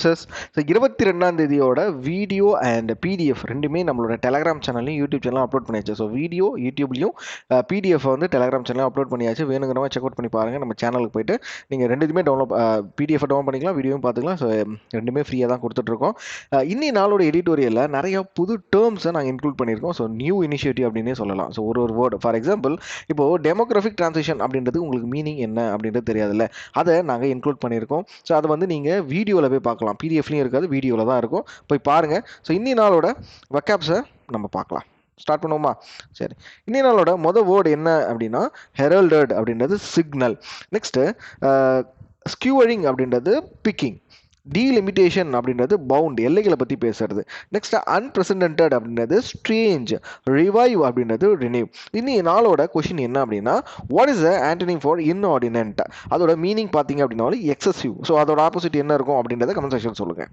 So 22ஆம் தேதியோட video and PDF ரெண்டுமே நம்மளோட Telegram சேனல்லையும் யூடியூப் சேனலும் அப்லோட் பண்ணியாச்சு. ஸோ வீடியோ யூடியூப்லையும் பிடிஎஃப் வந்து டெலகிராம் சேனலும் அப்லோட் பண்ணியாச்சு. வேணுங்கிறவங்க செக் அவுட் பண்ணி பாருங்கள். நம்ம சேனலுக்கு போயிட்டு நீங்கள் ரெண்டுமே பிடிஎஃப் டவுன்லோட் பண்ணிக்கலாம், வீடியோவும் பார்த்துக்கலாம். ஸோ ரெண்டுமே ஃப்ரீயாக தான் கொடுத்துட்ருக்கோம். இன்னி நாளோட எடிட்டோரியலில் நிறைய புது டேர்ம்ஸை நாங்கள் இன்க்ளூட் பண்ணியிருக்கோம். ஸோ நியூ இனிஷியேட்டிவ் அப்படின்னே சொல்லலாம். ஸோ ஒரு வேர்டு ஃபார் எக்ஸாம்பிள் இப்போது டெமோகிராஃபிக் ட்ரான்சிஷன் அப்படின்றது உங்களுக்கு மீனிங் என்ன அப்படின்றது தெரியாதுல்ல, அதை நாங்கள் இன்க்ளூட் பண்ணியிருக்கோம். ஸோ அதை வந்து நீங்கள் வீடியோவில் போய் பார்க்கலாம். பிடிஎஃப்லையும் இருக்காது, வீடியோவில் தான் இருக்கும், போய் பாருங்கள். ஸோ இன்னி நாளோட வக்காப்ஸை நம்ம பார்க்கலாம். ஸ்டார்ட் பண்ணுவோமா? சரி, இன்னி நாளோட மொதல் வேர்டு என்ன அப்படின்னா ஹெரல்டட் அப்படின்றது சிக்னல். நெக்ஸ்ட்டு ஸ்கியூவரிங் அப்படின்றது பிக்கிங். டீலிமிட்டேஷன் அப்படின்றது பவுண்ட், எல்லைகளை பற்றி பேசுறது. நெக்ஸ்ட் அன்பிரசிடென்டட் அப்படின்றது ஸ்ட்ரேஞ்ச். ரிவைவ் அப்படின்றது ரினிவ். இன்னி நாளோட கொஷின் என்ன அப்படின்னா what is the antonym for inordinate? அதோட மீனிங் பார்த்தீங்க அப்படின்னாலும் எக்ஸசிவ். ஸோ அதோட ஆப்போசிட் என்ன இருக்கும் அப்படின்றத கமெண்ட் செக்ஷன் சொல்லுங்கள்.